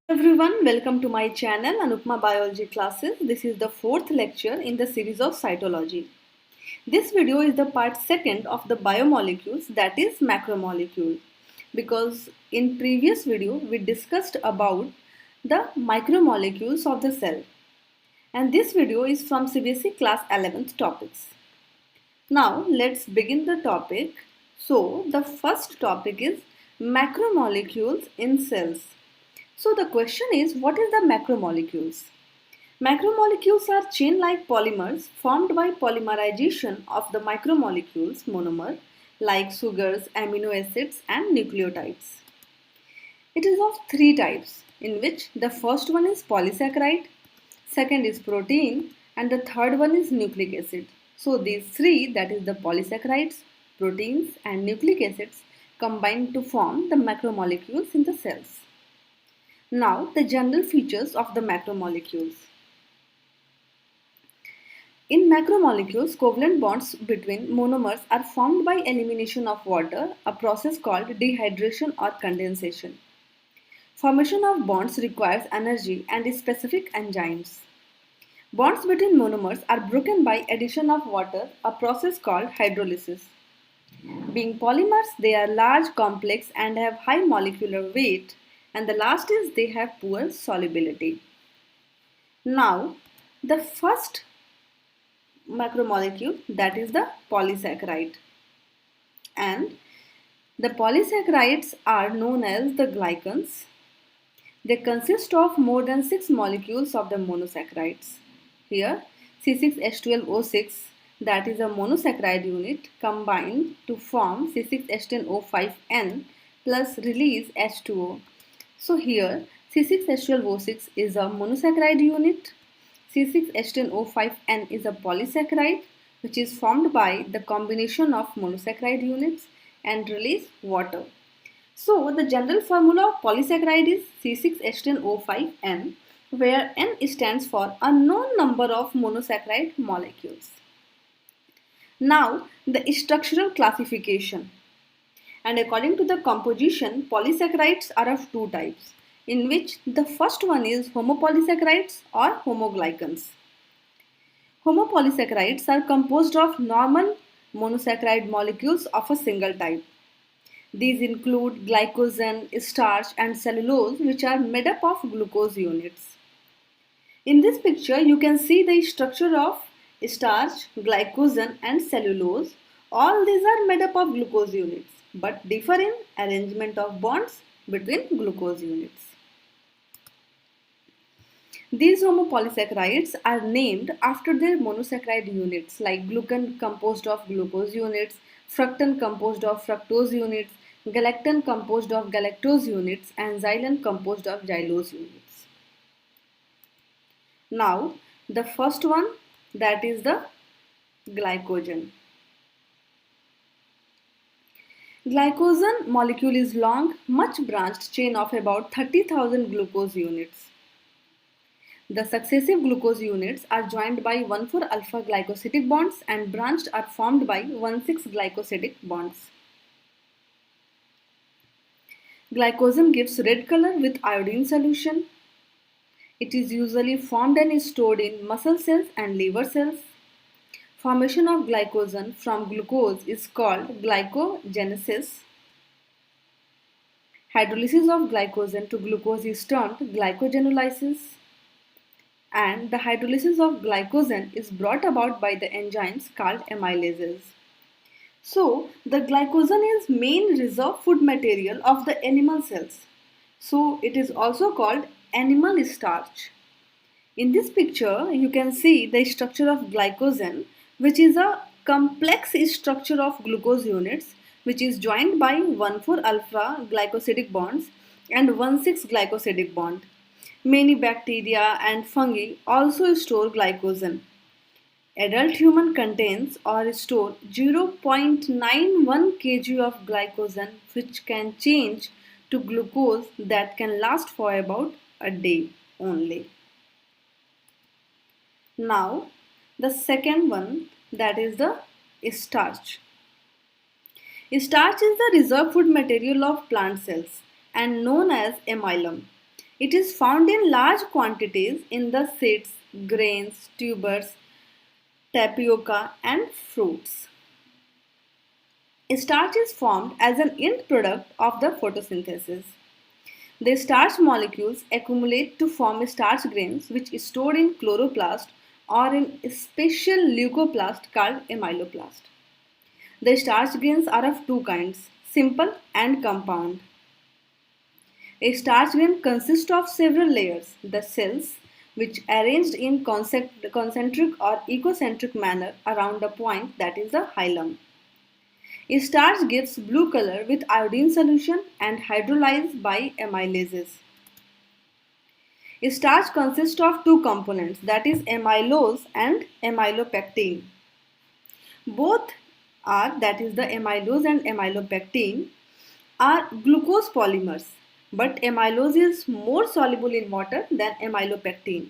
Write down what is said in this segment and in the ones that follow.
Everyone, welcome to my channel Anupma Biology Classes. This is the fourth lecture in the series of cytology. This video is the part second of the biomolecules, that is macromolecule, because in previous video we discussed about the micromolecules of the cell, and this video is from CBSE class 11th topics. Now let's begin the topic. So the first topic is macromolecules in cells. So the question is, what is the macromolecules? Macromolecules are chain-like polymers formed by polymerization of the micromolecules monomer like sugars, amino acids and nucleotides. It is of three types, in which the first one is polysaccharide, second is protein and the third one is nucleic acid. So these three, that is the polysaccharides, proteins and nucleic acids, combine to form the macromolecules in the cells. Now the general features of the macromolecules. In macromolecules, covalent bonds between monomers are formed by elimination of water, a process called dehydration or condensation. Formation of bonds requires energy and specific enzymes. Bonds between monomers are broken by addition of water, a process called hydrolysis. Being polymers, they are large, complex and have high molecular weight, and the last is they have poor solubility. Now, the first macromolecule, that is the polysaccharide, and the polysaccharides are known as the glycans. They consist of more than 6 molecules of the monosaccharides. Here C6H12O6, that is a monosaccharide unit, combined to form C6H10O5N plus release H2O. So here C6H12O6 is a monosaccharide unit, C6H10O5N is a polysaccharide which is formed by the combination of monosaccharide units and release water. So the general formula of polysaccharide is C6H10O5N, where N stands for unknown number of monosaccharide molecules. Now the structural classification. And according to the composition, polysaccharides are of two types, in which the first one is homopolysaccharides or homoglycans. Homopolysaccharides are composed of normal monosaccharide molecules of a single type. These include glycogen, starch and cellulose, which are made up of glucose units. In this picture, you can see the structure of starch, glycogen and cellulose. All these are made up of glucose units, but differ in arrangement of bonds between glucose units. These homopolysaccharides are named after their monosaccharide units, like glucan composed of glucose units, fructan composed of fructose units, galactan composed of galactose units, and xylan composed of xylose units. Now the first one, that is the glycogen. Glycogen molecule is long, much branched chain of about 30,000 glucose units. The successive glucose units are joined by 1,4-alpha glycosidic bonds and branched are formed by 1,6 glycosidic bonds. Glycogen gives red color with iodine solution. It is usually formed and stored in muscle cells and liver cells. Formation of glycogen from glucose is called glycogenesis. Hydrolysis of glycogen to glucose is termed glycogenolysis. And the hydrolysis of glycogen is brought about by the enzymes called amylases. So the glycogen is main reserve food material of the animal cells. So it is also called animal starch. In this picture, you can see the structure of glycogen, which is a complex structure of glucose units, which is joined by 1,4-alpha glycosidic bonds and 1,6 glycosidic bond. Many bacteria and fungi also store glycogen. Adult human contains or store 0.91 kg of glycogen, which can change to glucose that can last for about a day only. Now The second one, that is the starch. Starch is the reserve food material of plant cells and known as amylum. It is found in large quantities in the seeds, grains, tubers, tapioca, and fruits. Starch is formed as an end product of the photosynthesis. The starch molecules accumulate to form starch grains which is stored in chloroplast or in a special leucoplast called amyloplast. The starch grains are of two kinds, simple and compound. A starch grain consists of several layers, the cells, which arranged in concentric or ecocentric manner around a point, that is the hilum. A starch gives blue color with iodine solution and hydrolyzed by amylases. A starch consists of two components, that is amylose and amylopectin. Both are, that is the amylose and amylopectin, are glucose polymers, but amylose is more soluble in water than amylopectin.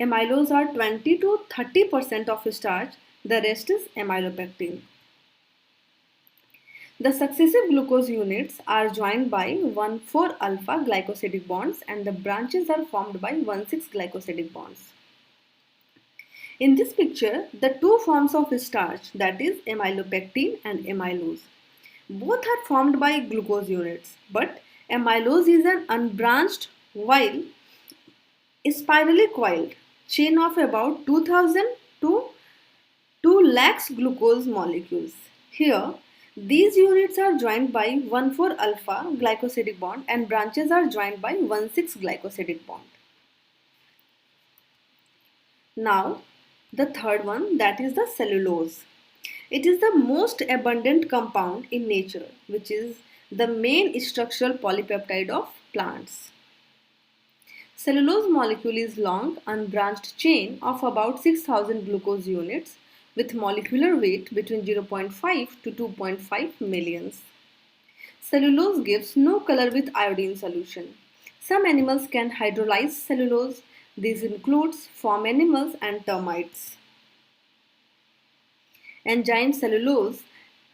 Amylose are 20 to 30% of starch, the rest is amylopectin. The successive glucose units are joined by 1,4-alpha glycosidic bonds and the branches are formed by 1,6-glycosidic bonds. In this picture, the two forms of starch, that is amylopectin and amylose, both are formed by glucose units, but amylose is an unbranched while spirally coiled chain of about 2000 to 2 lakhs glucose molecules. Here, these units are joined by 1,4-alpha glycosidic bond and branches are joined by 1,6-glycosidic bond. Now, the third one, that is the cellulose. It is the most abundant compound in nature, which is the main structural polypeptide of plants. Cellulose molecule is long, unbranched chain of about 6,000 glucose units with molecular weight between 0.5 to 2.5 millions. Cellulose gives no color with iodine solution. Some animals can hydrolyze cellulose. This includes farm animals and termites. Enzyme cellulose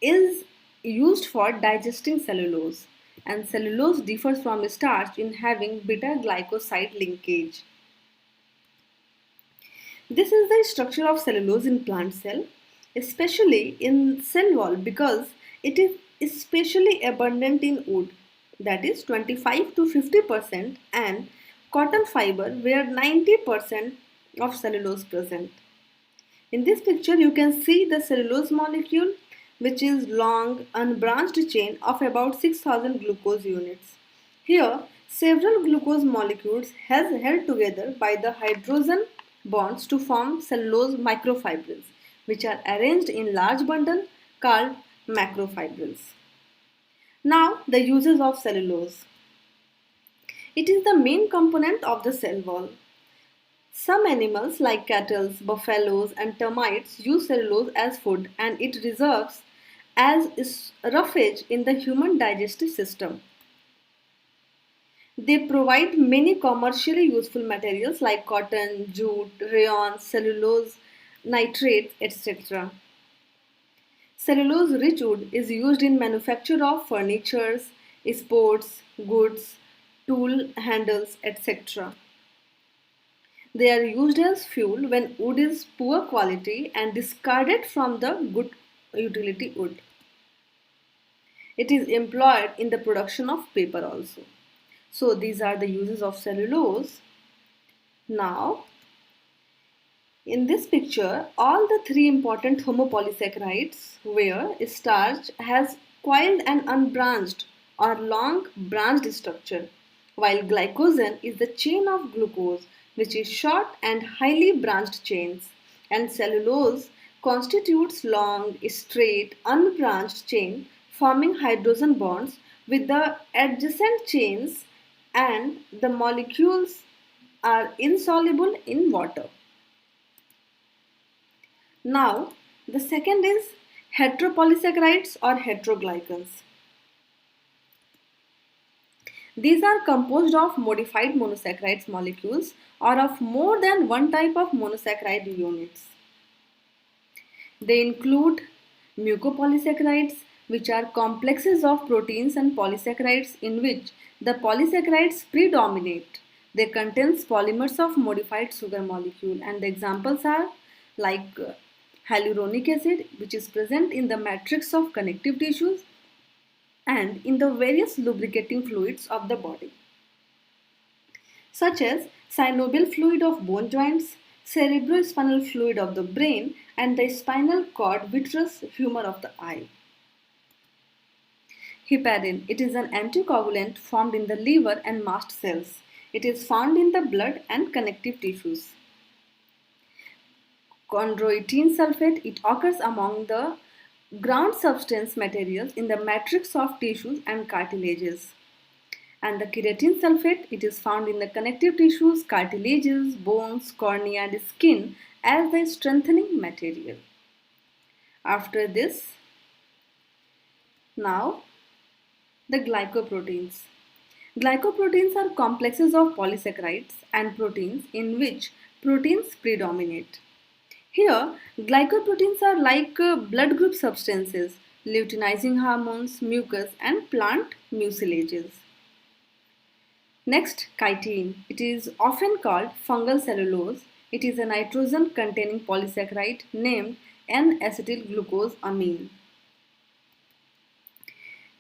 is used for digesting cellulose, and cellulose differs from starch in having beta-glycoside linkage. This is the structure of cellulose in plant cell, especially in cell wall because it is especially abundant in wood, that is 25 to 50%, and cotton fiber where 90% of cellulose present. In this picture you can see the cellulose molecule which is long unbranched chain of about 6,000 glucose units. Here several glucose molecules has held together by the hydrogen bonds to form cellulose microfibrils which are arranged in large bundle called macrofibrils. Now the uses of cellulose. It is the main component of the cell wall. Some animals like cattle, buffaloes and termites use cellulose as food and it reserves as roughage in the human digestive system. They provide many commercially useful materials like cotton, jute, rayon, cellulose, nitrates, etc. Cellulose-rich wood is used in manufacture of furniture, sports, goods, tool handles, etc. They are used as fuel when wood is poor quality and discarded from the good utility wood. It is employed in the production of paper also. So these are the uses of cellulose. Now, in this picture, all the three important homopolysaccharides where starch has coiled and unbranched or long branched structure, while glycogen is the chain of glucose which is short and highly branched chains, and cellulose constitutes long, straight, unbranched chain forming hydrogen bonds with the adjacent chains and the molecules are insoluble in water. Now, the second is heteropolysaccharides or heteroglycans. These are composed of modified monosaccharides molecules or of more than one type of monosaccharide units. They include mucopolysaccharides, which are complexes of proteins and polysaccharides in which the polysaccharides predominate. They contain polymers of modified sugar molecule, and the examples are like hyaluronic acid, which is present in the matrix of connective tissues and in the various lubricating fluids of the body, such as synovial fluid of bone joints, cerebrospinal fluid of the brain, and the spinal cord vitreous humor of the eye. Heparin. It is an anticoagulant formed in the liver and mast cells. It is found in the blood and connective tissues. Chondroitin sulfate. It occurs among the ground substance materials in the matrix of tissues and cartilages. And the keratin sulfate, it is found in the connective tissues, cartilages, bones, cornea and skin as the strengthening material. After this, now the glycoproteins. Glycoproteins are complexes of polysaccharides and proteins in which proteins predominate. Here, glycoproteins are like blood group substances, luteinizing hormones, mucus and plant mucilages. Next, chitin. It is often called fungal cellulose. It is a nitrogen containing polysaccharide named N-acetylglucosamine.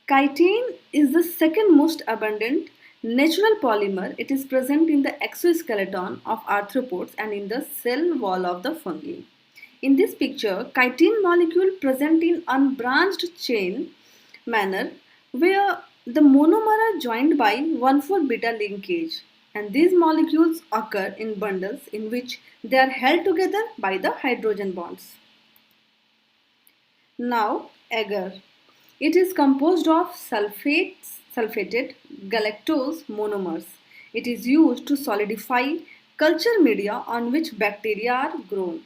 Chitin is the second most abundant natural polymer. It is present in the exoskeleton of arthropods and in the cell wall of the fungi. In this picture, chitin molecule present in unbranched chain manner where the monomer are joined by 1,4-beta linkage, and these molecules occur in bundles in which they are held together by the hydrogen bonds. Now, agar. It is composed of sulfated galactose monomers. It is used to solidify culture media on which bacteria are grown.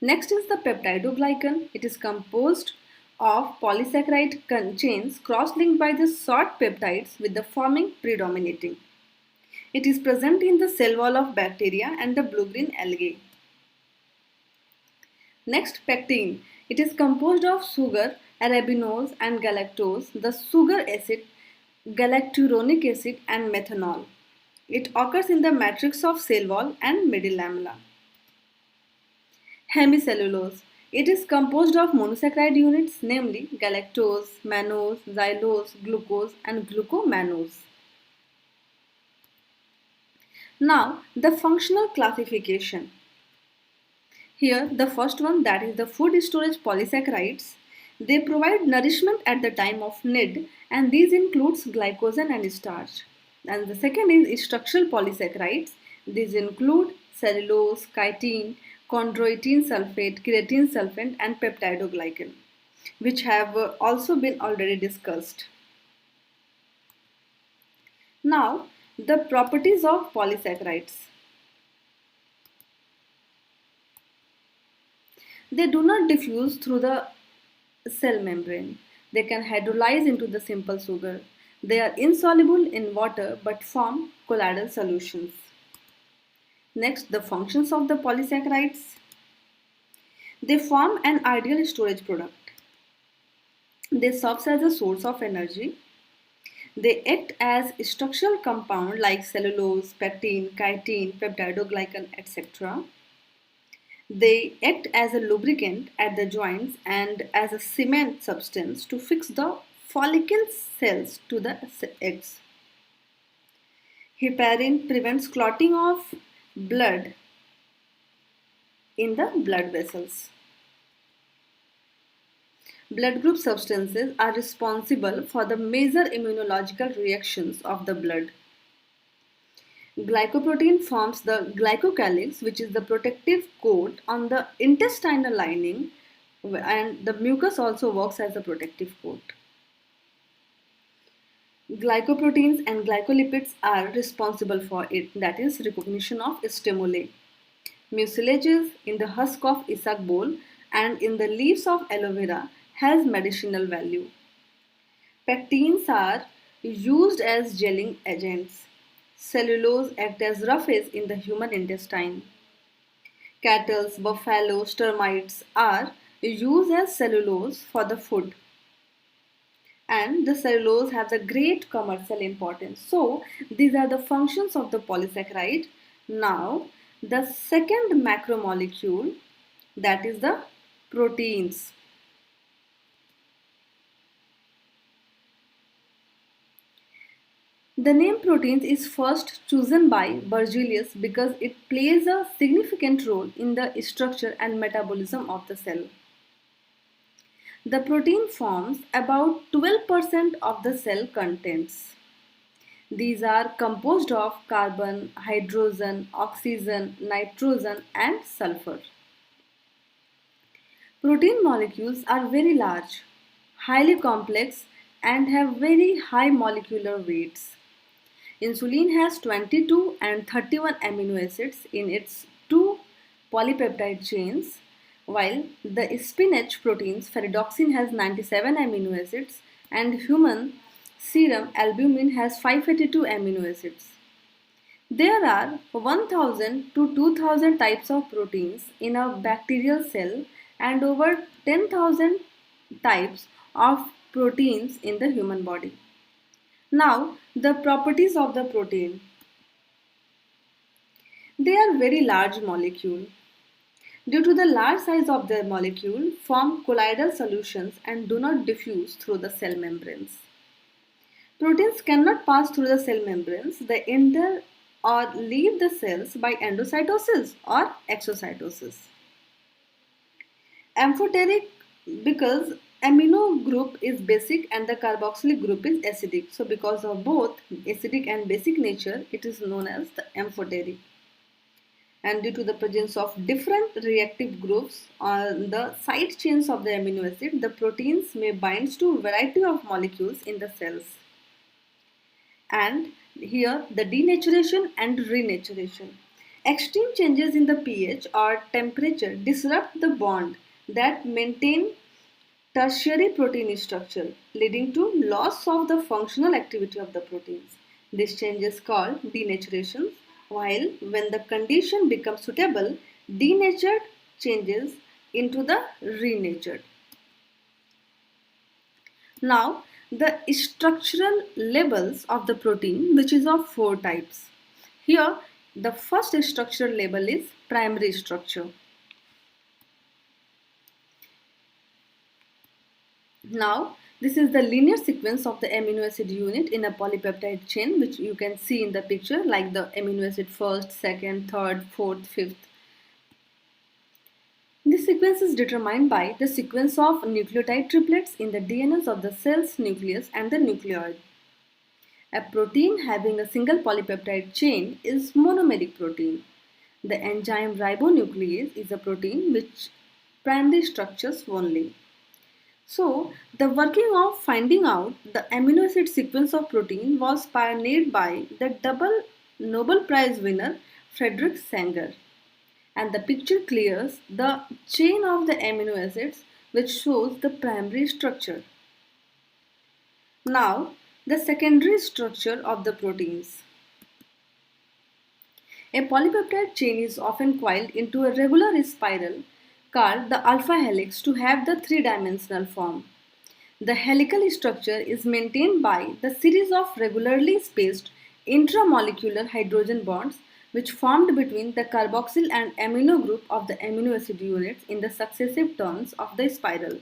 Next is the peptidoglycan. It is composed of polysaccharide chains cross-linked by the short peptides with the forming predominating. It is present in the cell wall of bacteria and the blue-green algae. Next, pectin. It is composed of sugar, arabinose and galactose, the sugar acid, galacturonic acid and methanol. It occurs in the matrix of cell wall and middle lamella. Hemicellulose. It is composed of monosaccharide units, namely galactose, mannose, xylose, glucose and glucomannose. Now, the functional classification. Here, the first one, that is the food storage polysaccharides. They provide nourishment at the time of need, and these includes glycogen and starch. And the second is structural polysaccharides. These include cellulose, chitin, chondroitin sulfate, keratin sulfate and peptidoglycan, which have also been already discussed. Now, the properties of polysaccharides. They do not diffuse through the cell membrane. They can hydrolyze into the simple sugar. They are insoluble in water but form colloidal solutions. Next, the functions of the polysaccharides. They form an ideal storage product. They serve as a source of energy. They act as a structural compound like cellulose, pectin, chitin, peptidoglycan, etc. They act as a lubricant at the joints and as a cement substance to fix the follicle cells to the eggs. Heparin prevents clotting of blood in the blood vessels. Blood group substances are responsible for the major immunological reactions of the blood. Glycoprotein forms the glycocalyx, which is the protective coat on the intestinal lining, and the mucus also works as a protective coat. Glycoproteins and glycolipids are responsible for it, that is recognition of stimuli. Mucilages in the husk of isabgol and in the leaves of aloe vera has medicinal value. Pectins are used as gelling agents. Cellulose acts as roughage in the human intestine. Cattle, buffalo, termites are used as cellulose for the food, and the cellulose has a great commercial importance. So these are the functions of the polysaccharide. Now the second macromolecule, that is the proteins. The name proteins is first chosen by Berzelius because it plays a significant role in the structure and metabolism of the cell. The protein forms about 12% of the cell contents. These are composed of carbon, hydrogen, oxygen, nitrogen and sulfur. Protein molecules are very large, highly complex and have very high molecular weights. Insulin has 22 and 31 amino acids in its two polypeptide chains, while the spinach proteins ferredoxin has 97 amino acids and human serum albumin has 582 amino acids. There are 1000 to 2000 types of proteins in a bacterial cell and over 10,000 types of proteins in the human body. Now, the properties of the protein. They are very large molecule. Due to the large size of their molecule, form colloidal solutions and do not diffuse through the cell membranes. Proteins cannot pass through the cell membranes. They enter or leave the cells by endocytosis or exocytosis. Amphoteric, because amino group is basic and the carboxylic group is acidic. So because of both acidic and basic nature, it is known as the amphoteric. And due to the presence of different reactive groups on the side chains of the amino acid, the proteins may bind to a variety of molecules in the cells. And here the denaturation and renaturation. Extreme changes in the pH or temperature disrupt the bond that maintain tertiary protein structure, leading to loss of the functional activity of the proteins. This change is called denaturation, while when the condition becomes suitable, denatured changes into the renatured. Now, the structural labels of the protein, which is of four types. Here, the first structural label is primary structure. Now, this is the linear sequence of the amino acid unit in a polypeptide chain, which you can see in the picture, like the amino acid first, second, third, fourth, fifth. This sequence is determined by the sequence of nucleotide triplets in the DNAs of the cell's nucleus and the nucleoid. A protein having a single polypeptide chain is monomeric protein. The enzyme ribonuclease is a protein which primary structures only. So, the working of finding out the amino acid sequence of protein was pioneered by the double Nobel Prize winner Frederick Sanger. And the picture clears the chain of the amino acids which shows the primary structure. Now, the secondary structure of the proteins. A polypeptide chain is often coiled into a regular spiral called the alpha helix to have the three-dimensional form. The helical structure is maintained by the series of regularly spaced intramolecular hydrogen bonds which formed between the carboxyl and amino group of the amino acid units in the successive turns of the spiral.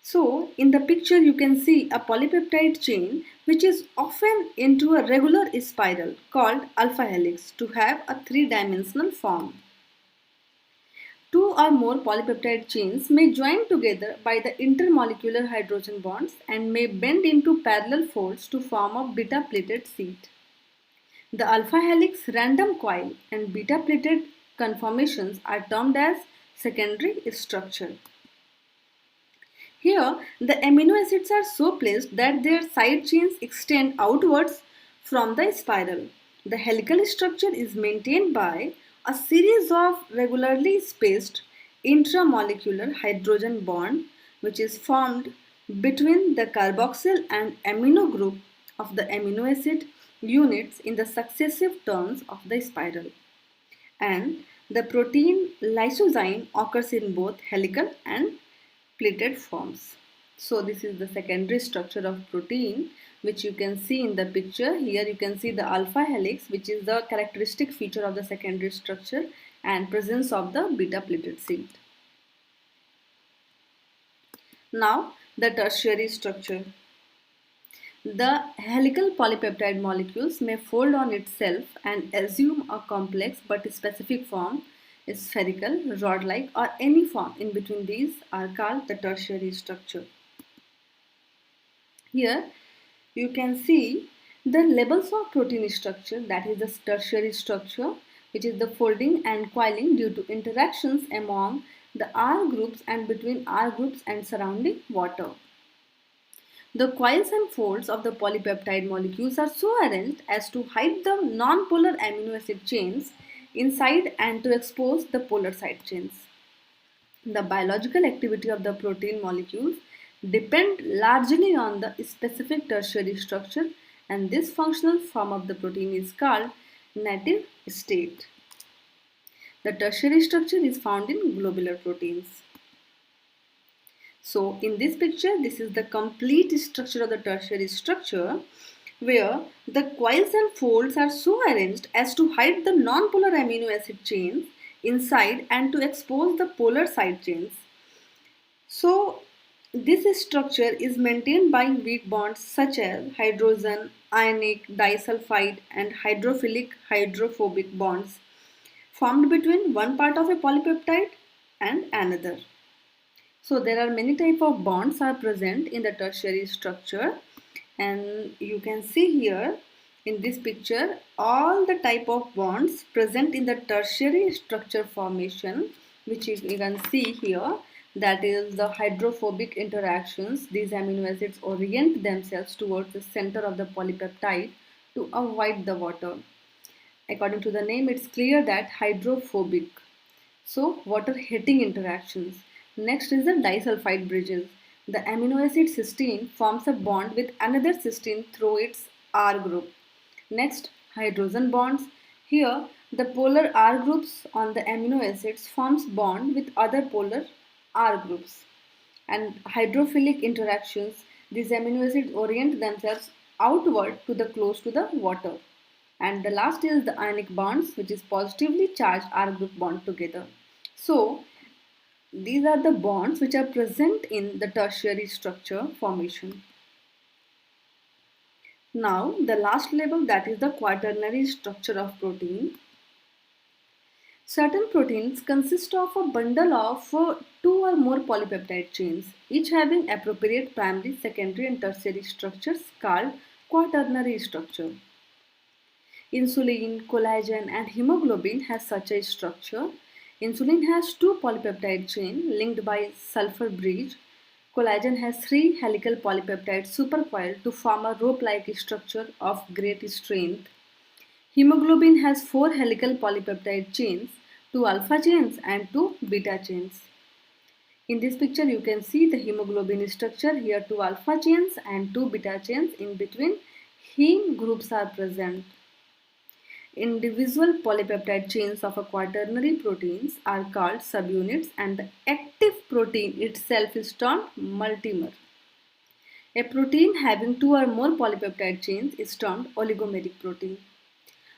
So, in the picture you can see a polypeptide chain which is often into a regular spiral called alpha helix to have a three-dimensional form. Two or more polypeptide chains may join together by the intermolecular hydrogen bonds and may bend into parallel folds to form a beta-plated sheet. The alpha helix random coil and beta-plated conformations are termed as secondary structure. Here, the amino acids are so placed that their side chains extend outwards from the spiral. The helical structure is maintained by a series of regularly spaced intramolecular hydrogen bond which is formed between the carboxyl and amino group of the amino acid units in the successive turns of the spiral. And The protein lysozyme occurs in both helical and pleated forms. So this is the secondary structure of protein, which you can see in the picture. Here you can see the alpha helix, which is the characteristic feature of the secondary structure, and presence of the beta pleated sheet. Now the tertiary structure. The helical polypeptide molecules may fold on itself and assume a complex but specific form, spherical, rod-like, or any form in between these are called the tertiary structure. Here you can see the levels of protein structure, that is the tertiary structure, which is the folding and coiling due to interactions among the R groups and between R groups and surrounding water. The coils and folds of the polypeptide molecules are so arranged as to hide the non-polar amino acid chains inside and to expose the polar side chains. The biological activity of the protein molecules depend largely on the specific tertiary structure, and this functional form of the protein is called native state. The tertiary structure is found in globular proteins. So in this picture, this is the complete structure of the tertiary structure, where the coils and folds are so arranged as to hide the non-polar amino acid chains inside and to expose the polar side chains. So this structure is maintained by weak bonds such as hydrogen, ionic, disulfide, and hydrophilic hydrophobic bonds formed between one part of a polypeptide and another. So there are many type of bonds are present in the tertiary structure, and you can see here in this picture all the type of bonds present in the tertiary structure formation, which you can see here, that is the hydrophobic interactions. These amino acids orient themselves towards the center of the polypeptide to avoid the water. According to the name, it's clear that hydrophobic. So water hating interactions. Next is the disulfide bridges. The amino acid cysteine forms a bond with another cysteine through its R group. Next, hydrogen bonds. Here, the polar R groups on the amino acids forms bond with other polar R groups. And hydrophilic interactions, these amino acids orient themselves outward to the close to the water. And the last is the ionic bonds, which is positively charged R group bond together. So these are the bonds which are present in the tertiary structure formation. Now the last level, that is the quaternary structure of protein. Certain proteins consist of a bundle of two or more polypeptide chains, each having appropriate primary, secondary and tertiary structures called quaternary structure. Insulin, collagen and hemoglobin has such a structure. Insulin has two polypeptide chain linked by sulfur bridge. Collagen has three helical polypeptide supercoiled to form a rope-like structure of great strength. Hemoglobin has four helical polypeptide chains, two alpha chains and two beta chains. In this picture you can see the hemoglobin structure. Here two alpha chains and two beta chains. In between, heme groups are present. Individual polypeptide chains of a quaternary proteins are called subunits, and the active protein itself is termed multimer. A protein having two or more polypeptide chains is termed oligomeric protein.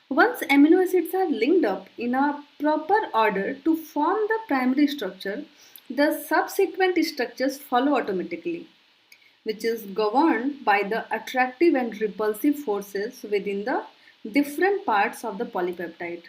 Once amino acids are linked up in a proper order to form the primary structure, the subsequent structures follow automatically, which is governed by the attractive and repulsive forces within the different parts of the polypeptide.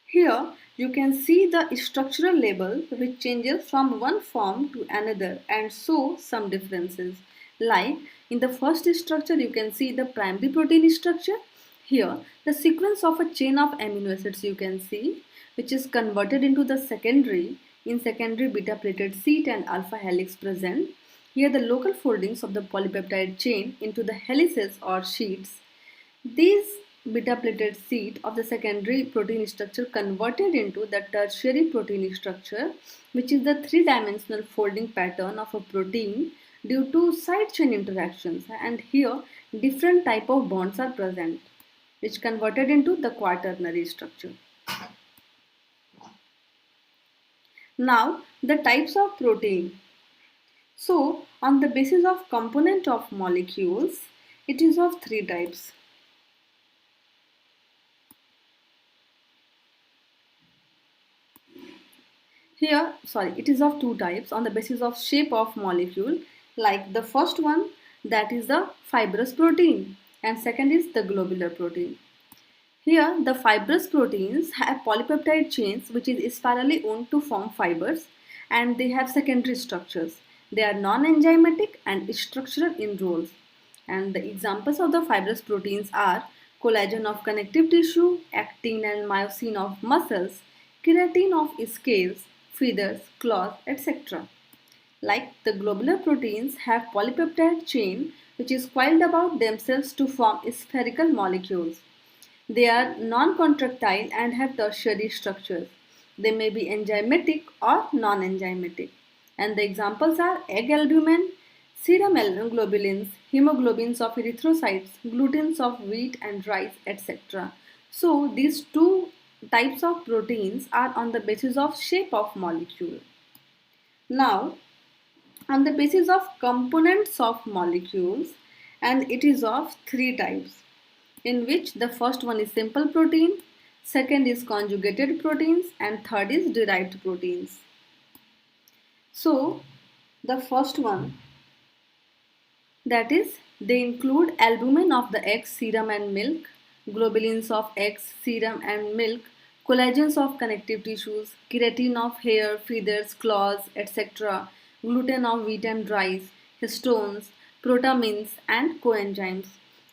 Here you can see the structural label which changes from one form to another and show some differences. Like in the first structure you can see the primary protein structure. Here the sequence of a chain of amino acids you can see, which is converted into the secondary. In secondary, beta pleated sheet and alpha helix present. Here the local foldings of the polypeptide chain into the helices or sheets. These beta pleated sheet of the secondary protein structure converted into the tertiary protein structure, which is the three-dimensional folding pattern of a protein due to side chain interactions, and here different type of bonds are present. which converted into the quaternary structure. Now, the types of protein. So, on the basis of component of molecules, it is of three types. It is of two types on the basis of shape of molecule. Like the first one, that is the fibrous protein, and second is the globular protein. Here, the fibrous proteins have polypeptide chains which is spirally wound to form fibers, and they have secondary structures. They are non-enzymatic and structural in roles. And the examples of the fibrous proteins are collagen of connective tissue, actin and myosin of muscles, keratin of scales, feathers, claws, etc. Like the globular proteins have polypeptide chain which is coiled about themselves to form spherical molecules. They are non-contractile and have tertiary structures. They may be enzymatic or non-enzymatic. And the examples are egg albumin, serum globulins, hemoglobins of erythrocytes, glutens of wheat and rice, etc. So these two types of proteins are on the basis of shape of molecule. Now, on the basis of components of molecules, and it is of three types, in which the first one is simple protein, second is conjugated proteins, and third is derived proteins. So the first one, that is, they include albumin of the egg, serum and milk, globulins of eggs, serum and milk, collagens of connective tissues, keratin of hair, feathers, claws, etc., gluten of wheat and rice, histones, protamines, and coenzymes.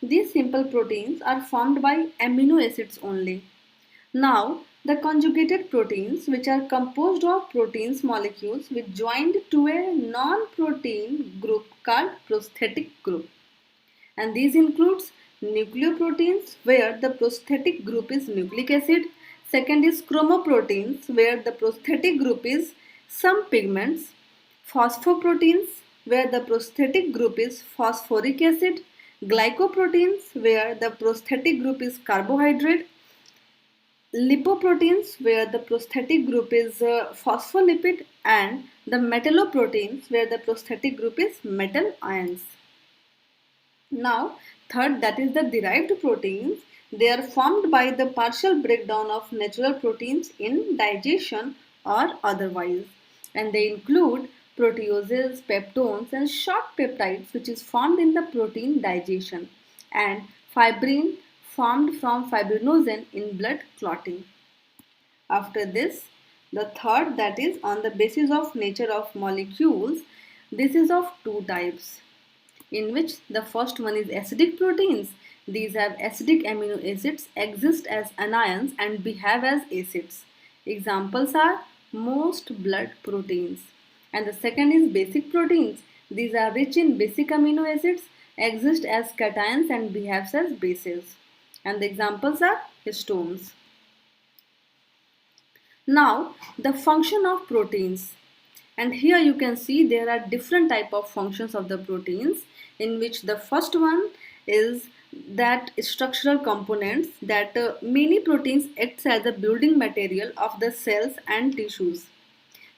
These simple proteins are formed by amino acids only. Now, the conjugated proteins, which are composed of proteins molecules which joined to a non-protein group called prosthetic group. And these includes nucleoproteins, where the prosthetic group is nucleic acid. Second is chromoproteins, where the prosthetic group is some pigments. Phosphoproteins, where the prosthetic group is phosphoric acid. Glycoproteins, where the prosthetic group is carbohydrate. Lipoproteins, where the prosthetic group is phospholipid, and the metalloproteins, where the prosthetic group is metal ions. Now, third, that is the derived proteins. They are formed by the partial breakdown of natural proteins in digestion or otherwise, and they include proteases, peptones, and short peptides, which is formed in the protein digestion, and fibrin formed from fibrinogen in blood clotting. After this, the third, that is on the basis of nature of molecules, this is of two types, in which the first one is acidic proteins. These have acidic amino acids, exist as anions and behave as acids. Examples are most blood proteins. And the second is basic proteins. These are rich in basic amino acids, exist as cations and behave as bases. And the examples are histones. Now, the function of proteins. And here you can see there are different type of functions of the proteins, in which the first one is that structural components, that many proteins acts as a building material of the cells and tissues.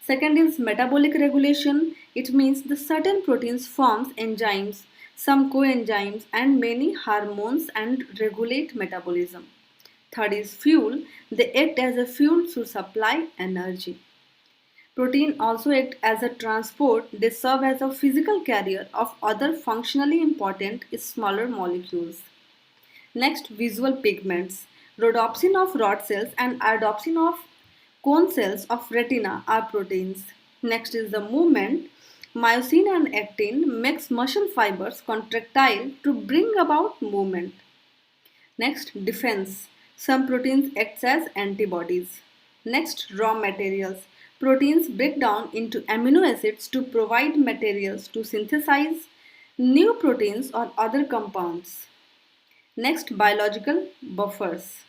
Second is metabolic regulation. It means the certain proteins forms enzymes, some coenzymes, and many hormones and regulate metabolism. Third is fuel. They act as a fuel to supply energy. Protein also act as a transport. They serve as a physical carrier of other functionally important smaller molecules. Next, visual pigments. Rhodopsin of rod cells and iodopsin of cone cells of retina are proteins. Next is the movement. Myosin and actin makes muscle fibers contractile to bring about movement. Next, defense. Some proteins act as antibodies. Next, raw materials. Proteins break down into amino acids to provide materials to synthesize new proteins or other compounds. Next, biological buffers.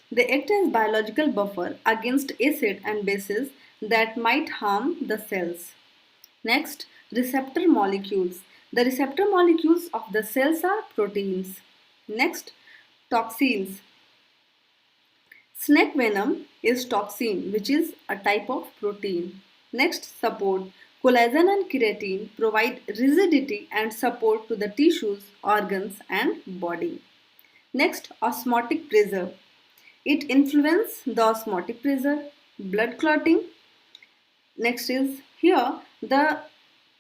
They act as biological buffer against acid and bases that might harm the cells. Next, receptor molecules. The receptor molecules of the cells are proteins. Next, toxins. Snake venom is toxin, which is a type of protein. Next, support. Collagen and keratin provide rigidity and support to the tissues, organs, and body. Next, osmotic pressure. It influences the osmotic pressure, blood clotting. Next is here the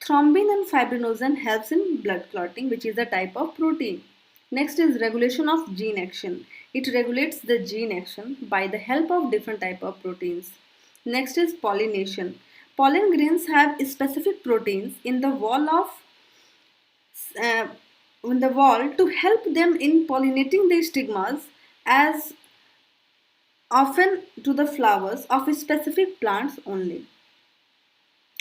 thrombin and fibrinogen helps in blood clotting, which is a type of protein. Next is regulation of gene action. It regulates the gene action by the help of different type of proteins. Next is pollination. Pollen grains have specific proteins uh, in the wall to help them in pollinating the stigmas as often to the flowers of specific plants only.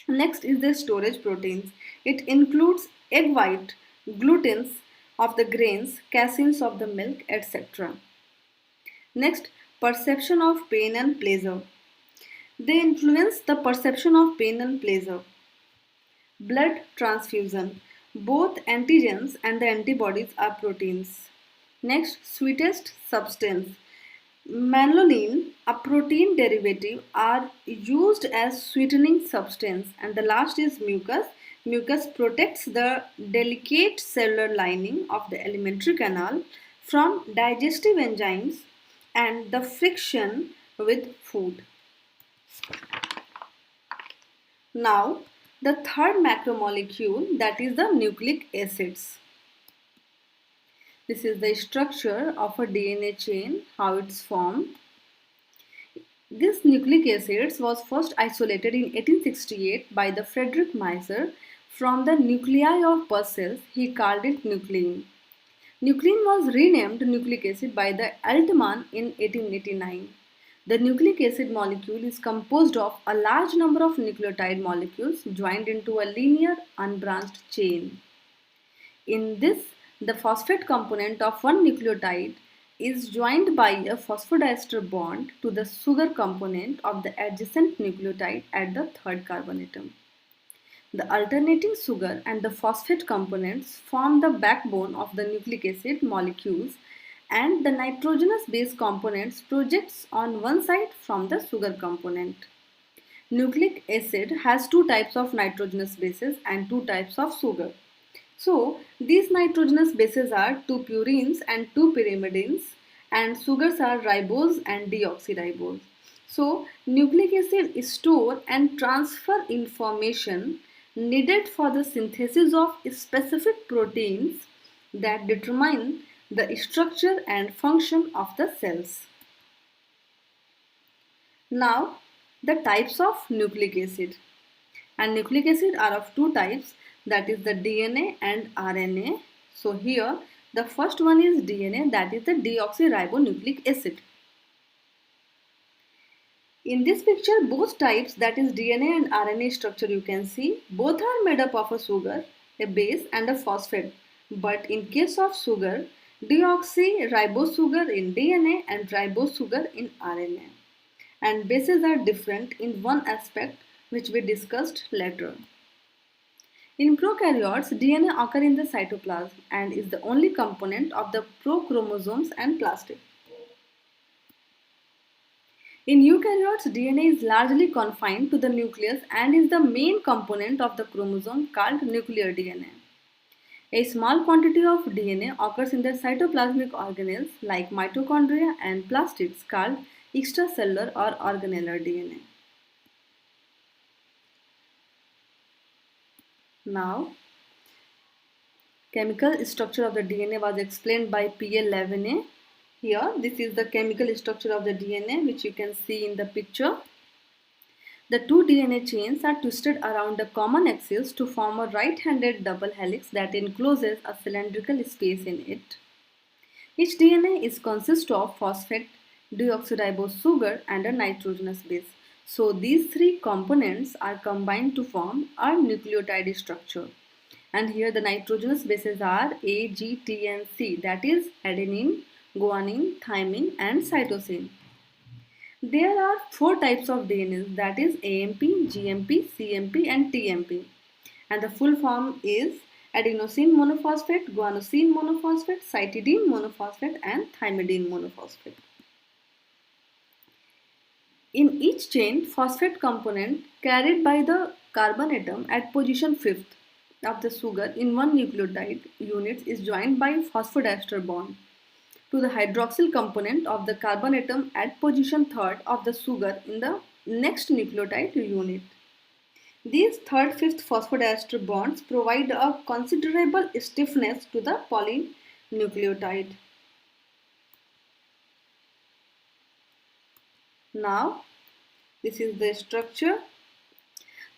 Next is the storage proteins. It includes egg white, glutens of the grains, caseins of the milk, etc. Next, perception of pain and pleasure. They influence the perception of pain and pleasure. Blood transfusion. Both antigens and the antibodies are proteins. Next, sweetest substance. Manlanine, a protein derivative, are used as sweetening substance. And the last is mucus. Mucus protects the delicate cellular lining of the alimentary canal from digestive enzymes and the friction with food. Now, the third macromolecule, that is the nucleic acids. This is the structure of a DNA chain, how it's formed. This nucleic acids was first isolated in 1868 by the Frederick Meiser from the nuclei of pus cells. He called it nuclein. Nuclein was renamed nucleic acid by the Altman in 1889. The nucleic acid molecule is composed of a large number of nucleotide molecules joined into a linear unbranched chain. In this, the phosphate component of one nucleotide is joined by a phosphodiester bond to the sugar component of the adjacent nucleotide at the third carbon atom. The alternating sugar and the phosphate components form the backbone of the nucleic acid molecules, and the nitrogenous base components projects on one side from the sugar component. Nucleic acid has two types of nitrogenous bases and two types of sugar. So these nitrogenous bases are two purines and two pyrimidines, and sugars are ribose and deoxyribose. So nucleic acid store and transfer information needed for the synthesis of specific proteins that determine the structure and function of the cells. Now, the types of nucleic acid. And nucleic acid are of two types, that is the DNA and RNA. So here the first one is DNA, that is the deoxyribonucleic acid. In this picture, both types, that is DNA and RNA structure, you can see both are made up of a sugar, a base and a phosphate. But in case of sugar, deoxyribose sugar in DNA and ribose sugar in RNA. And bases are different in one aspect which we discussed later. In prokaryotes, DNA occurs in the cytoplasm and is the only component of the prochromosomes and plasmid. In eukaryotes, DNA is largely confined to the nucleus and is the main component of the chromosome called nuclear DNA. A small quantity of DNA occurs in the cytoplasmic organelles like mitochondria and plastids called extracellular or organellar DNA. Now, chemical structure of the DNA was explained by P.L. Levene. Here, this is the chemical structure of the DNA, which you can see in the picture. The two DNA chains are twisted around a common axis to form a right-handed double helix that encloses a cylindrical space in it. Each DNA is consists of phosphate, deoxyribose sugar and a nitrogenous base. So these three components are combined to form a nucleotide structure. And here the nitrogenous bases are A, G, T and C, that is adenine, guanine, thymine and cytosine. There are four types of DNA, that is AMP, GMP, CMP and TMP. And the full form is adenosine monophosphate, guanosine monophosphate, cytidine monophosphate and thymidine monophosphate. In each chain, phosphate component carried by the carbon atom at position 5th of the sugar in one nucleotide unit is joined by phosphodiester bond to the hydroxyl component of the carbon atom at position 3rd of the sugar in the next nucleotide unit. These 3rd, 5th phosphodiester bonds provide a considerable stiffness to the polynucleotide. Now, this is the structure.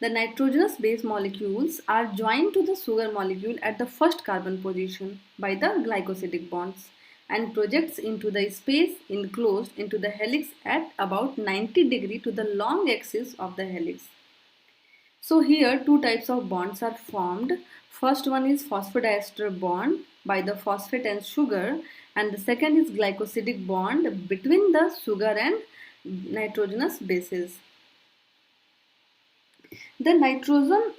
The nitrogenous base molecules are joined to the sugar molecule at the first carbon position by the glycosidic bonds and projects into the space enclosed into the helix at about 90 degree to the long axis of the helix. So here two types of bonds are formed. First one is phosphodiester bond by the phosphate and sugar, and the second is glycosidic bond between the sugar and nitrogenous bases. The nitrogen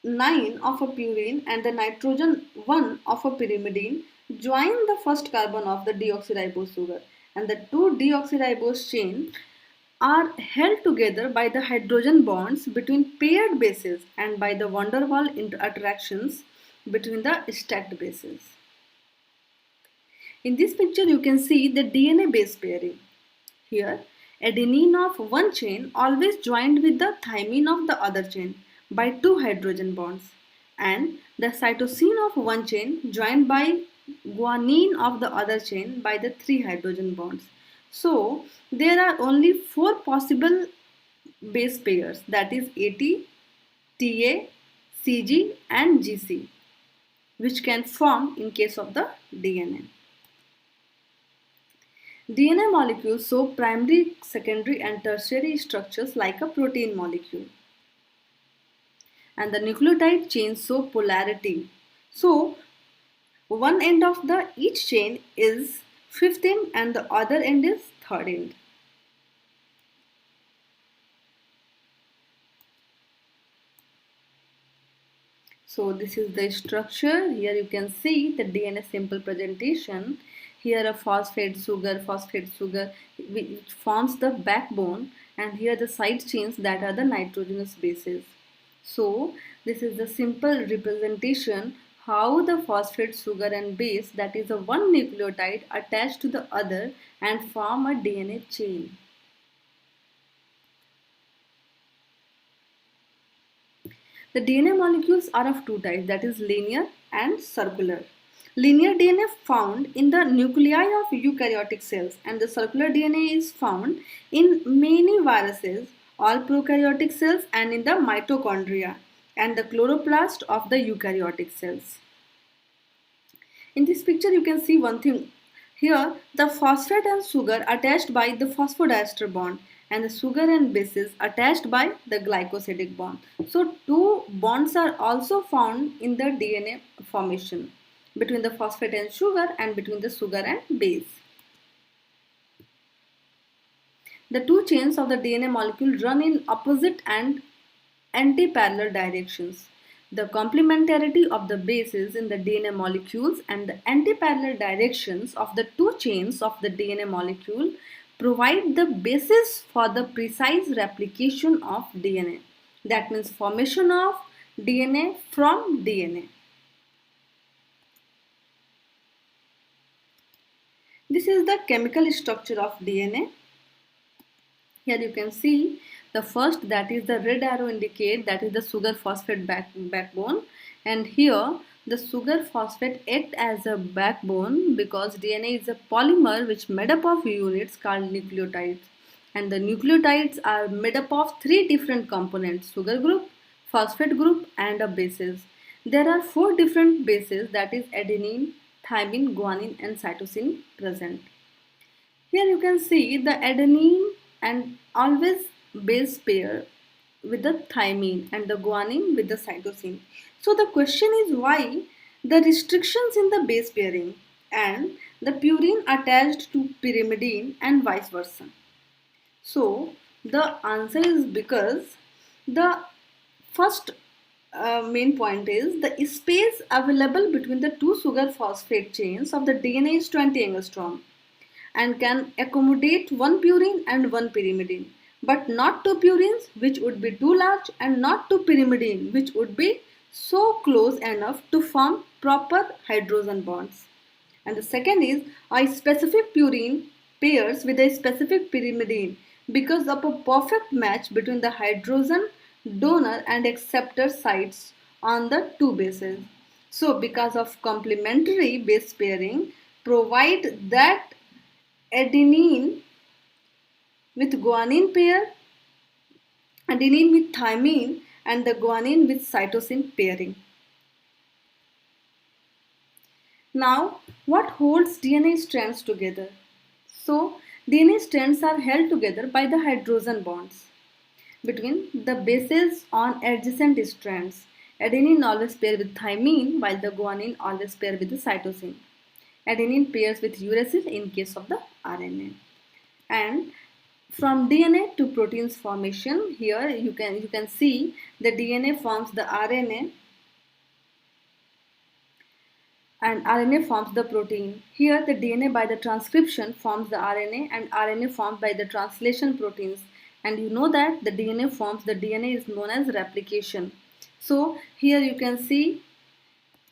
9 of a purine and the nitrogen 1 of a pyrimidine join the first carbon of the deoxyribose sugar, and the two deoxyribose chain are held together by the hydrogen bonds between paired bases and by the van der Waals interactions between the stacked bases. In this picture you can see the DNA base pairing. Here adenine of one chain always joined with the thymine of the other chain by two hydrogen bonds, and the cytosine of one chain joined by guanine of the other chain by the three hydrogen bonds. So there are only four possible base pairs, that is AT, TA, CG and GC, which can form in case of the DNA. DNA molecules show primary, secondary and tertiary structures like a protein molecule. And the nucleotide chains show polarity. So one end of the each chain is 5th end and the other end is 3rd end. So this is the structure. Here you can see the DNA simple presentation. Here a phosphate sugar which forms the backbone, and here the side chains that are the nitrogenous bases. So this is the simple representation how the phosphate sugar and base, that is a one nucleotide attached to the other and form a DNA chain. The DNA molecules are of two types, that is linear and circular. Linear DNA found in the nuclei of eukaryotic cells, and the circular DNA is found in many viruses, all prokaryotic cells and in the mitochondria and the chloroplast of the eukaryotic cells. In this picture you can see one thing. Here the phosphate and sugar attached by the phosphodiester bond and the sugar and bases attached by the glycosidic bond. So two bonds are also found in the DNA formation between the phosphate and sugar and between the sugar and base. The two chains of the DNA molecule run in opposite and anti-parallel directions. The complementarity of the bases in the DNA molecules and the anti-parallel directions of the two chains of the DNA molecule provide the basis for the precise replication of DNA. That means formation of DNA from DNA. This is the chemical structure of DNA. Here you can see the first, that is the red arrow indicate, that is the sugar phosphate backbone, and here the sugar phosphate act as a backbone because DNA is a polymer which made up of units called nucleotides, and the nucleotides are made up of three different components: sugar group, phosphate group and a bases. There are four different bases, that is adenine, thymine, guanine and cytosine present. Here you can see the adenine and always base pair with the thymine and the guanine with the cytosine. So the question is why the restrictions in the base pairing and the purine attached to pyrimidine and vice versa. So the answer is because the first main point is the space available between the two sugar phosphate chains of the DNA is 20 angstrom and can accommodate one purine and one pyrimidine. but not to purines, which would be too large, and not to pyrimidine, which would be so close enough to form proper hydrogen bonds. And the second is a specific purine pairs with a specific pyrimidine because of a perfect match between the hydrogen donor and acceptor sites on the two bases. So because of complementary base pairing, provide that adenine with guanine pair, adenine with thymine, and the guanine with cytosine pairing. Now, what holds DNA strands together? So, DNA strands are held together by the hydrogen bonds between the bases on adjacent strands. Adenine always pair with thymine while the guanine always pair with the cytosine. Adenine pairs with uracil in case of the RNA. And from DNA to proteins formation, here you can see the DNA forms the RNA and RNA forms the protein. Here the DNA by the transcription forms the RNA and RNA formed by the translation proteins. And you know that the DNA forms the DNA is known as replication. So here you can see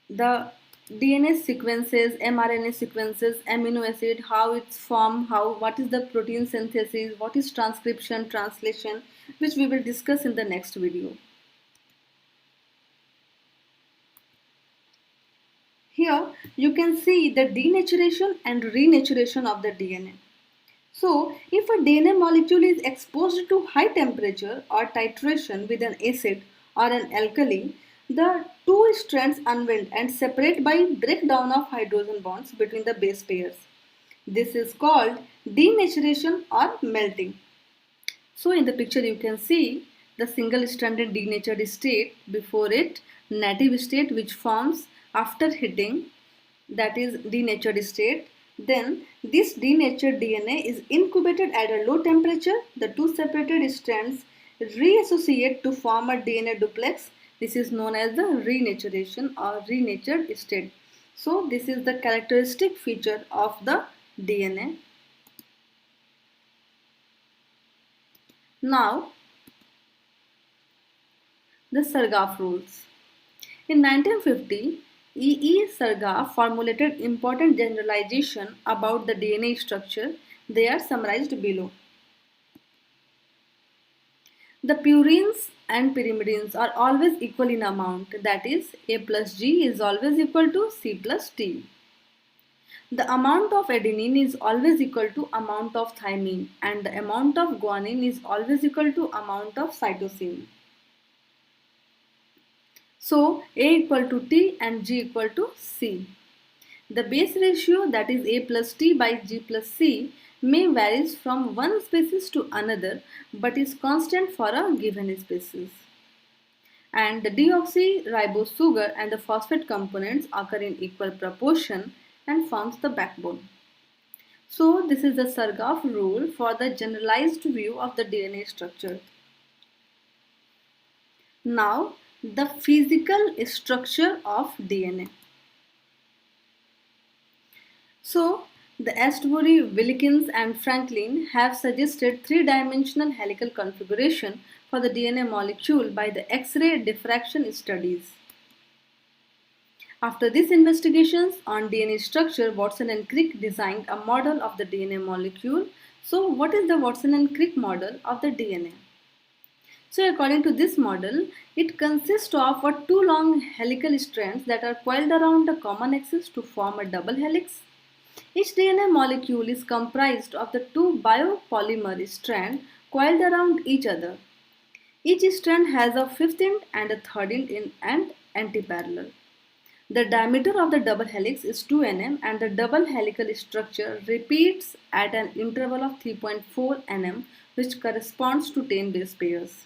the DNA sequences, mRNA sequences, amino acid, how it's formed, what is the protein synthesis, what is transcription, translation, which we will discuss in the next video. Here you can see the denaturation and renaturation of the DNA. So if a DNA molecule is exposed to high temperature or titration with an acid or an alkali, the two strands unwind and separate by breakdown of hydrogen bonds between the base pairs. This is called denaturation or melting. So in the picture you can see the single stranded denatured state, before it native state which forms after heating, that is denatured state. Then this denatured DNA is incubated at a low temperature. The two separated strands reassociate to form a DNA duplex. This is known as the renaturation or renatured state. So this is the characteristic feature of the DNA. Now the Sargaf rules. In 1950, E. Sargaf formulated important generalization about the DNA structure. They are summarized below. The purines and pyrimidines are always equal in amount, that is, A plus G is always equal to C plus T. The amount of adenine is always equal to amount of thymine and the amount of guanine is always equal to amount of cytosine. So A equal to T and G equal to C. The base ratio, that is A plus T by G plus C, may varies from one species to another but is constant for a given species. And the deoxyribose sugar and the phosphate components occur in equal proportion and forms the backbone. So this is the Sargaf rule for the generalized view of the DNA structure. Now the physical structure of DNA. So the Astbury, Wilkins and Franklin have suggested three-dimensional helical configuration for the DNA molecule by the X-ray diffraction studies. After these investigations on DNA structure, Watson and Crick designed a model of the DNA molecule. So what is the Watson and Crick model of the DNA? So according to this model, it consists of two long helical strands that are coiled around a common axis to form a double helix. Each DNA molecule is comprised of the two biopolymer strands coiled around each other. Each strand has a 15th and a 13th and antiparallel. The diameter of the double helix is 2 nm and the double helical structure repeats at an interval of 3.4 nm, which corresponds to 10 base pairs.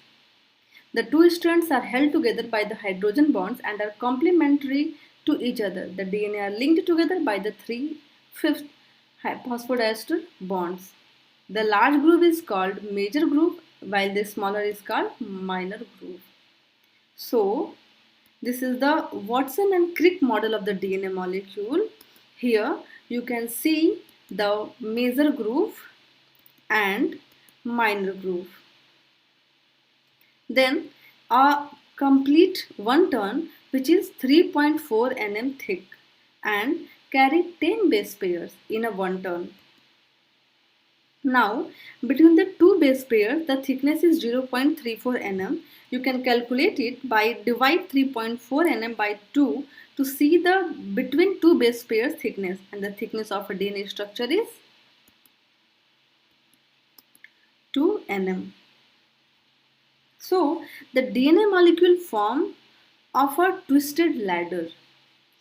The two strands are held together by the hydrogen bonds and are complementary to each other. The DNA are linked together by the 3/5 phosphodiester bonds. The large groove is called major groove while the smaller is called minor groove. So this is the Watson and Crick model of the DNA molecule. Here you can see the major groove and minor groove. Then a complete one turn which is 3.4 nm thick and carry 10 base pairs in a one turn. Now, between the two base pairs, the thickness is 0.34 nm. You can calculate it by divide 3.4 nm by 2 to see the between two base pairs thickness, and the thickness of a DNA structure is 2 nm. So, the DNA molecule form of a twisted ladder.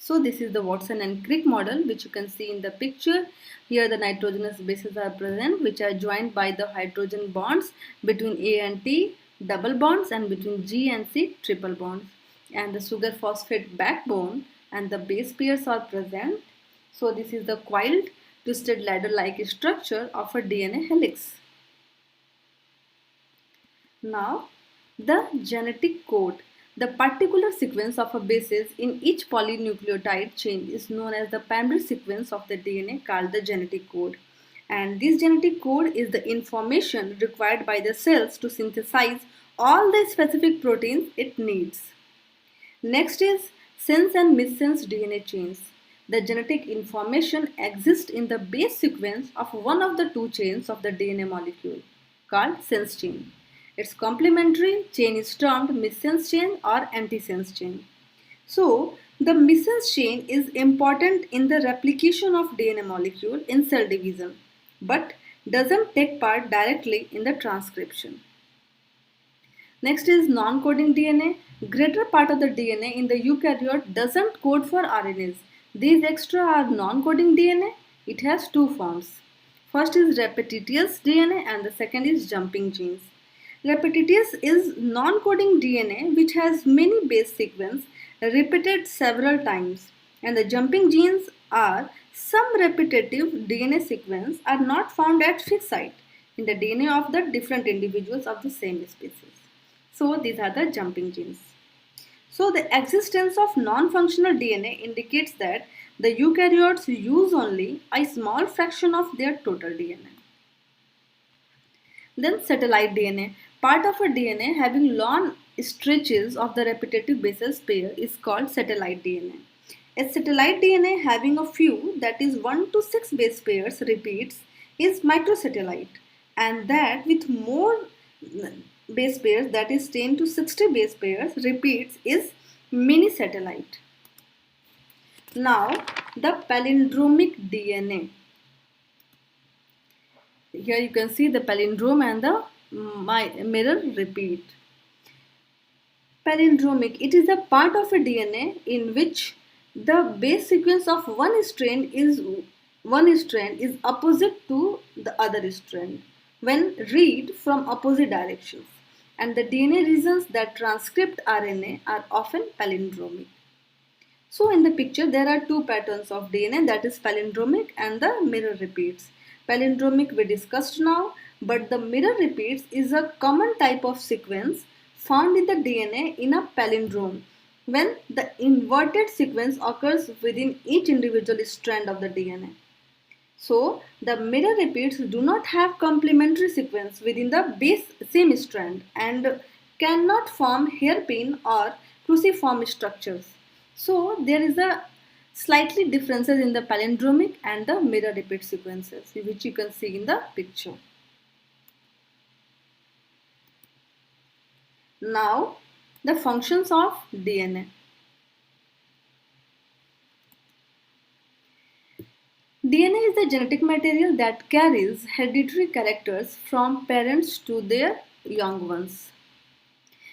So this is the Watson and Crick model, which you can see in the picture. Here the nitrogenous bases are present, which are joined by the hydrogen bonds between A and T, double bonds, and between G and C, triple bonds. And the sugar phosphate backbone and the base pairs are present. So this is the coiled twisted ladder-like structure of a DNA helix. Now, the genetic code. The particular sequence of a bases in each polynucleotide chain is known as the primary sequence of the DNA, called the genetic code. And this genetic code is the information required by the cells to synthesize all the specific proteins it needs. Next is sense and missense DNA chains. The genetic information exists in the base sequence of one of the two chains of the DNA molecule, called sense chain. Its complementary chain is termed missense chain or antisense chain. So, the missense chain is important in the replication of DNA molecule in cell division, but doesn't take part directly in the transcription. Next is non-coding DNA. Greater part of the DNA in the eukaryote doesn't code for RNAs. These extra are non-coding DNA. It has two forms. First is repetitious DNA and the second is jumping genes. Repetitious is non-coding DNA which has many base sequences repeated several times, and the jumping genes are some repetitive DNA sequence are not found at fixed site in the DNA of the different individuals of the same species. So these are the jumping genes. So the existence of non-functional DNA indicates that the eukaryotes use only a small fraction of their total DNA. Then satellite DNA. Part of a DNA having long stretches of the repetitive bases pair is called satellite DNA. A satellite DNA having a few, that is 1 to 6 base pairs repeats, is microsatellite, and that with more base pairs, that is 10 to 60 base pairs repeats, is mini satellite. Now the palindromic DNA. Here you can see the palindrome and the mirror repeat. Palindromic, it is a part of a DNA in which the base sequence of one strand is opposite to the other strand when read from opposite directions, and the DNA regions that transcript RNA are often palindromic. So in the picture there are two patterns of DNA, that is palindromic and the mirror repeats. Palindromic we discussed now, but the mirror repeats is a common type of sequence found in the DNA in a palindrome when the inverted sequence occurs within each individual strand of the DNA. So the mirror repeats do not have complementary sequence within the base same strand and cannot form hairpin or cruciform structures. So there is a slightly differences in the palindromic and the mirror repeat sequences, which you can see in the picture. Now the functions of DNA. DNA is the genetic material that carries hereditary characters from parents to their young ones.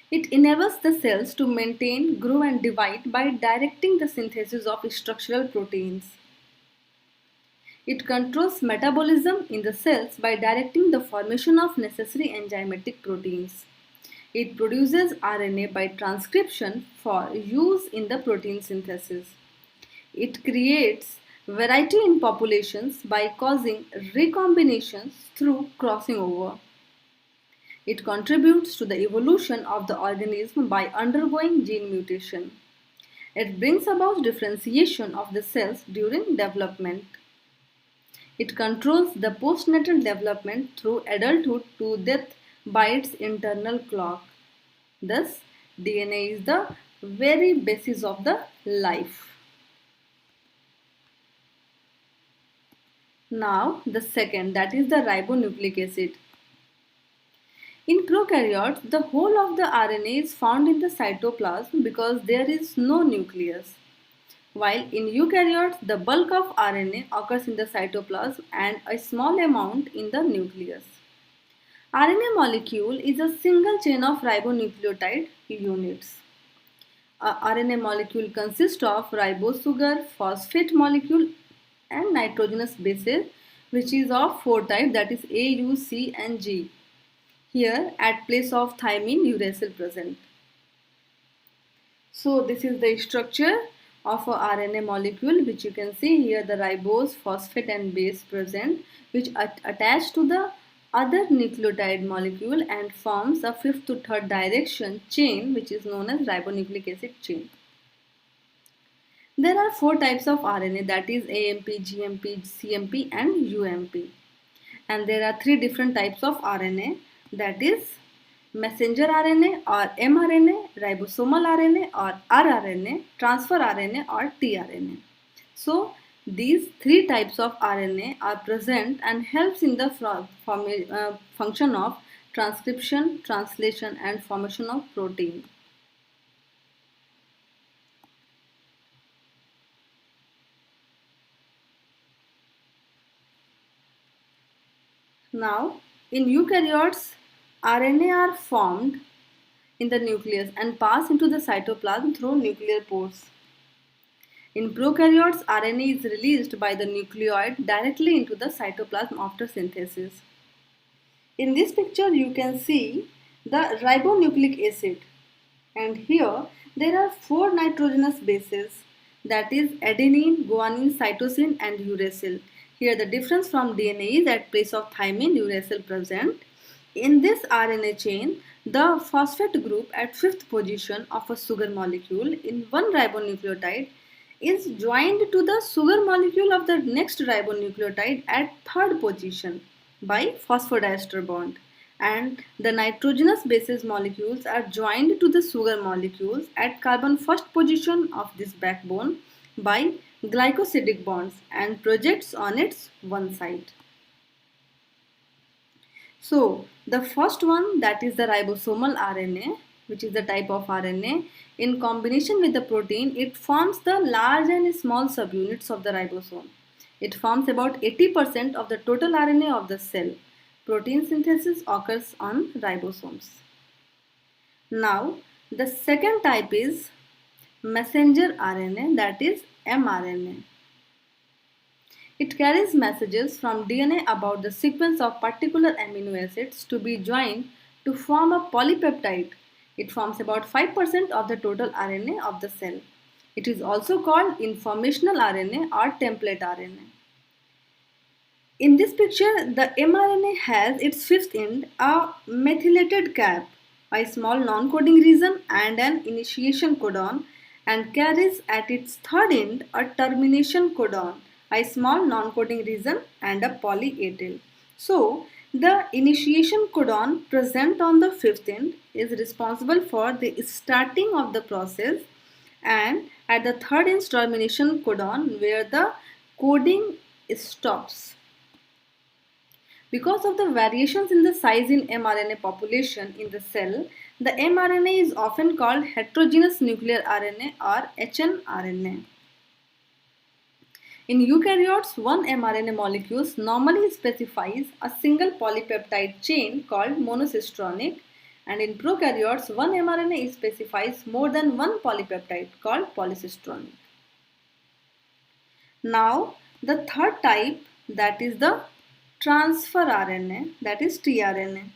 It enables the cells to maintain, grow and divide by directing the synthesis of structural proteins. It controls metabolism in the cells by directing the formation of necessary enzymatic proteins. It produces RNA by transcription for use in the protein synthesis. It creates variety in populations by causing recombinations through crossing over. It contributes to the evolution of the organism by undergoing gene mutation. It brings about differentiation of the cells during development. It controls the postnatal development through adulthood to death by its internal clock. Thus, DNA is the very basis of the life. Now, the second, that is the ribonucleic acid. In prokaryotes, the whole of the RNA is found in the cytoplasm because there is no nucleus. While in eukaryotes, the bulk of RNA occurs in the cytoplasm and a small amount in the nucleus. RNA molecule is a single chain of ribonucleotide units. A RNA molecule consists of ribose sugar, phosphate molecule and nitrogenous bases, which is of four types, that is A, U, C and G. Here at place of thymine uracil present. So this is the structure of a RNA molecule, which you can see here, the ribose, phosphate and base present, which attach to the other nucleotide molecule and forms a fifth to third direction chain, which is known as ribonucleic acid chain. There are four types of RNA, that is AMP, GMP, CMP and UMP. And there are three different types of RNA, that is messenger RNA or mRNA, ribosomal RNA or rRNA, transfer RNA or tRNA. So these three types of RNA are present and helps in the function of transcription, translation and formation of protein. Now, in eukaryotes, RNA are formed in the nucleus and pass into the cytoplasm through nuclear pores. In prokaryotes, RNA is released by the nucleoid directly into the cytoplasm after synthesis. In this picture, you can see the ribonucleic acid, and here there are four nitrogenous bases, that is adenine, guanine, cytosine and uracil. Here the difference from DNA is at place of thymine uracil present. In this RNA chain, the phosphate group at fifth position of a sugar molecule in one ribonucleotide is joined to the sugar molecule of the next ribonucleotide at third position by phosphodiester bond, and the nitrogenous bases molecules are joined to the sugar molecules at carbon first position of this backbone by glycosidic bonds and projects on its one side. So the first one, that is the ribosomal RNA, which is the type of RNA. In combination with the protein, it forms the large and small subunits of the ribosome. It forms about 80% of the total RNA of the cell. Protein synthesis occurs on ribosomes. Now, the second type is messenger RNA, that is mRNA. It carries messages from DNA about the sequence of particular amino acids to be joined to form a polypeptide. It forms about 5% of the total RNA of the cell. It is also called informational RNA or template RNA. In this picture, the mRNA has its fifth end a methylated cap, a small non-coding region and an initiation codon, and carries at its third end a termination codon, a small non-coding region and a poly-A tail. So, the initiation codon present on the fifth end is responsible for the starting of the process, and at the third end termination codon where the coding stops. Because of the variations in the size in mRNA population in the cell, the mRNA is often called heterogeneous nuclear RNA or hnRNA. In eukaryotes, one mRNA molecule normally specifies a single polypeptide chain called monocistronic, and in prokaryotes, one mRNA specifies more than one polypeptide called polycistronic. Now, the third type, that is the transfer RNA, that is tRNA.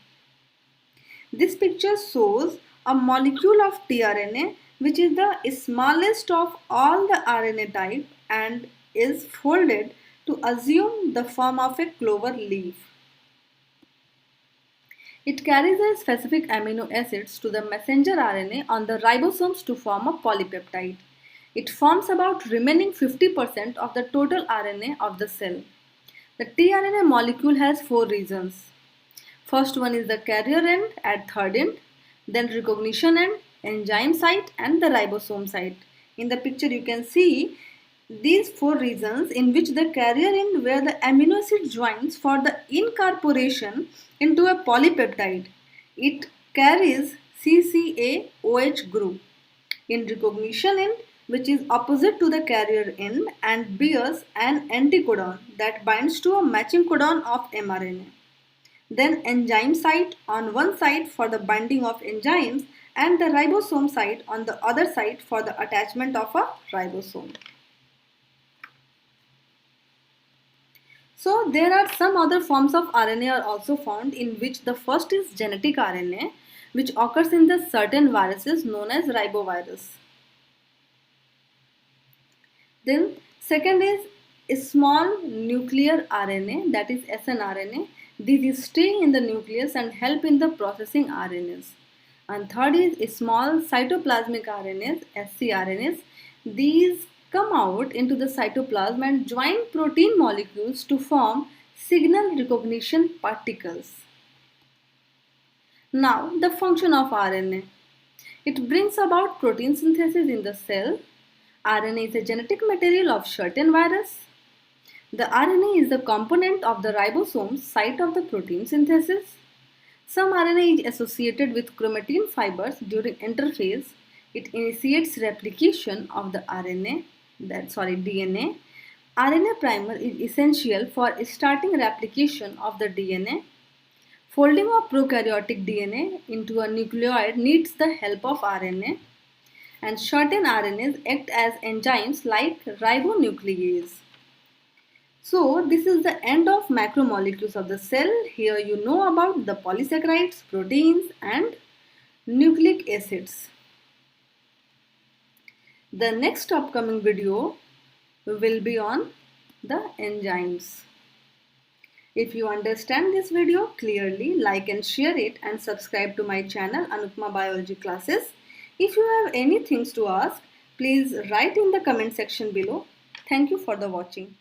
This picture shows a molecule of tRNA, which is the smallest of all the RNA type and is folded to assume the form of a clover leaf. It carries a specific amino acids to the messenger RNA on the ribosomes to form a polypeptide. It forms about remaining 50% of the total RNA of the cell. The tRNA molecule has four regions. First one is the carrier end at third end. then recognition end, enzyme site and the ribosome site. In the picture you can see these four regions in which the carrier end where the amino acid joins for the incorporation into a polypeptide. It carries CCA-OH group. In recognition end, which is opposite to the carrier end and bears an anticodon that binds to a matching codon of mRNA. Then enzyme site on one side for the binding of enzymes and the ribosome site on the other side for the attachment of a ribosome. So there are some other forms of RNA are also found, in which the first is genetic RNA, which occurs in the certain viruses known as ribovirus. Then second is a small nuclear RNA, that is snRNA. These stay in the nucleus and help in the processing RNAs. And third is a small cytoplasmic RNAs, scRNAs. These come out into the cytoplasm and join protein molecules to form signal recognition particles. Now the function of RNA. It brings about protein synthesis in the cell. RNA is a genetic material of certain virus. The RNA is the component of the ribosome site of the protein synthesis. Some RNA is associated with chromatin fibers during interphase. It initiates replication of the DNA. RNA primer is essential for starting replication of the DNA. Folding of prokaryotic DNA into a nucleoid needs the help of RNA. And certain RNAs act as enzymes like ribonuclease. So this is the end of macromolecules of the cell. Here you know about the polysaccharides, proteins and nucleic acids. The next upcoming video will be on the enzymes. If you understand this video clearly, like and share it and subscribe to my channel Anupma Biology Classes. If you have any things to ask, please write in the comment section below. Thank you for the watching.